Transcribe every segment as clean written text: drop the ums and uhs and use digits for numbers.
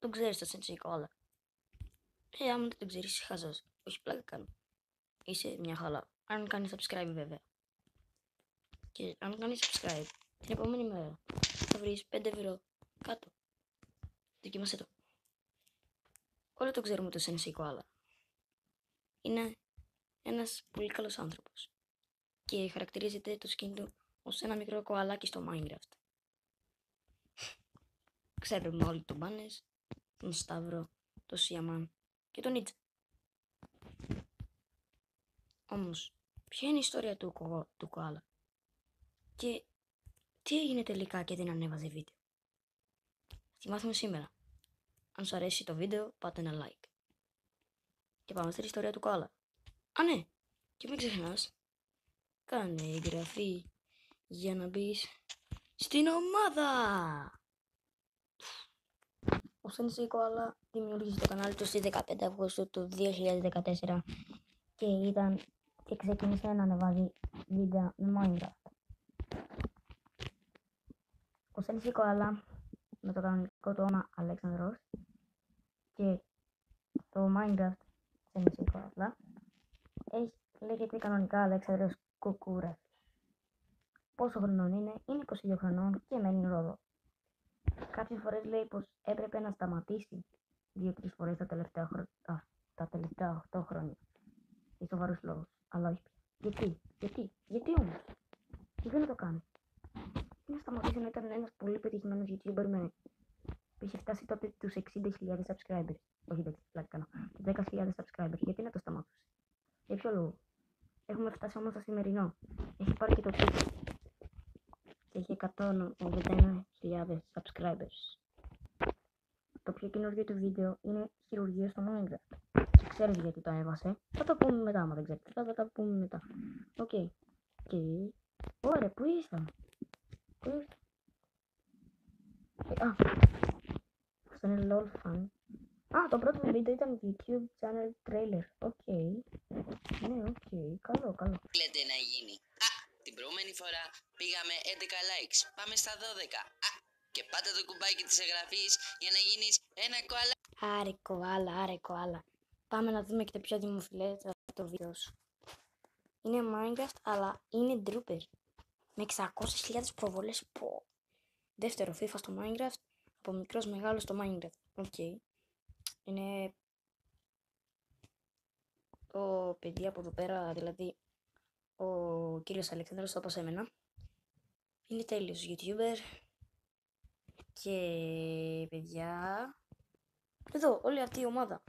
τον ξέρεις το Sensei Koala. Άμα δεν τον ξέρεις, είσαι χαζός. Όχι, πλάκα κάνω. Είσαι μια χαλά. Αν κάνεις subscribe βέβαια. Και αν κάνεις subscribe, την επόμενη μέρα θα βρεις 5 ευρώ κάτω. Δοκίμασέ το. Όλοι το ξέρουμε το Sensei Koala. Είναι ένας πολύ καλός άνθρωπος. Και χαρακτηρίζεται το skin του ως ένα μικρό κοαλάκι στο Minecraft. Ξέρουμε όλοι τον Μπάνες, τον Σταύρο, τον Σιαμάν και τον Νίτσα. Όμως, ποια είναι η ιστορία του κοάλα και τι έγινε τελικά και δεν ανέβαζε βίντεο? Θα τη μάθουμε σήμερα. Αν σου αρέσει το βίντεο, πάτε ένα like. Και πάμε στην ιστορία του κοάλα. Α, ναι! Και μην ξεχνάς, κάνε εγγραφή για να μπεις στην ομάδα! Ο Sensei Koala δημιούργησε το κανάλι του στις 15 Αυγούστου του 2014 και ξεκίνησε να ανεβάζει βίντεο με Minecraft. Ο Sensei Koala με το κανονικό του όνομα Αλέξανδρος και το Minecraft Sensei Koala λέγεται κανονικά Αλέξανδρος Κουκούρας. Πόσο χρονών είναι? Είναι 22 χρονών και μένει Ρόδο. Κάποιες φορές λέει πως έπρεπε να σταματήσει 2-3 φορές τα τελευταία 8 χρόνια. Για σοβαρούς λόγους. Αλλά όχι πια. Γιατί όμως? Γιατί να το κάνει? Να σταματήσει να ήταν ένας πολύ πετυχημένος YouTuber που είχε φτάσει τότε τους 60.000 subscribers. Όχι δεν πλάκα κάνω. 10.000 subscribers. Γιατί να το σταματούσε? Για ποιο λόγο? Έχουμε φτάσει όμως στο σημερινό. Έχει πάρει και το τίτλο. Και έχει 181.000 subscribers. Το πιο καινούργιο του βίντεο είναι χειρουργείο στο Minecraft. Και ξέρεις γιατί το έβασε? Θα το πούμε μετά, άμα δεν ξέρεις. Θα τα πούμε μετά. Οκ. Και... Ωραία, πού είσαι? Αυτό είναι LOL fan. Το πρώτο μου βίντεο ήταν YouTube channel trailer. Οκ. Ναι, οκ. Καλό. Λέτε να γίνει? Την προηγούμενη φορά πήγαμε 11 likes. Πάμε στα 12. Και πάτε το κουμπάκι της εγγραφής για να γίνεις ένα κοαλά. Άρε κοάλα. Πάμε να δούμε και το πιο δημοφιλές το βίντεο σου. Είναι Minecraft, αλλά είναι Drooper. Με 600.000 προβολές. Δεύτερο FIFA στο Minecraft. Από μικρός μεγάλος στο Minecraft. Οκ. Είναι το παιδί από εδώ πέρα, δηλαδή ο κύριος Αλεξάνδρος, όπως εμένα. Είναι τέλειος YouTuber. Και παιδιά, εδώ όλη αυτή η ομάδα.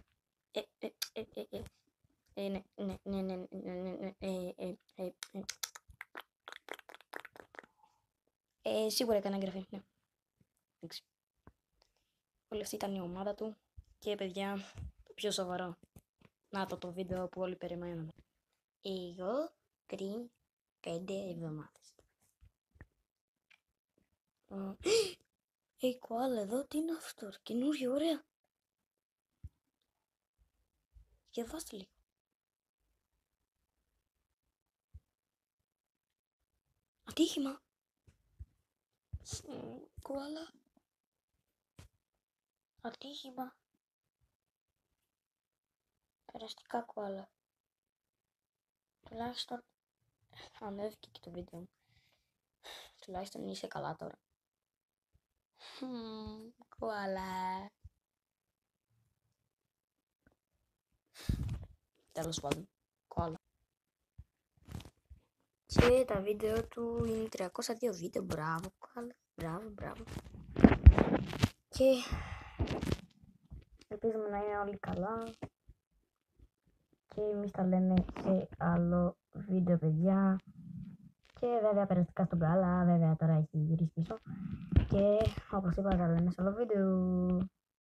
Σίγουρα έκανε εγγραφή, ναι. Όλη αυτή ήταν η ομάδα του. Και παιδιά, το πιο σοβαρό. Να το βίντεο που όλοι περιμένουμε. Εγώ πριν 5 εβδομάδες. Koala εδώ, τι είναι αυτό? Καινούριο, ωραία. Διαβάστε λίγο. Ατύχημα. Koala. Ατύχημα. Περαστικά Koala. Τουλάχιστον ανέβηκε και το βίντεο. Τουλάχιστον είσαι καλά τώρα. Koala. Τέλος πάντων, Koala. Και τα βίντεο του είναι 302 βίντεο. Μπράβο, Koala. Μπράβο. Και ελπίζουμε να είναι όλοι καλά. Και εμείς τα λέμε σε άλλο βίντεο, παιδιά. Και βέβαια περαστικά στον Koala. Βέβαια τώρα έχει γυρίσει πίσω. Και όπως είπα, τα λέμε σε άλλο βίντεο.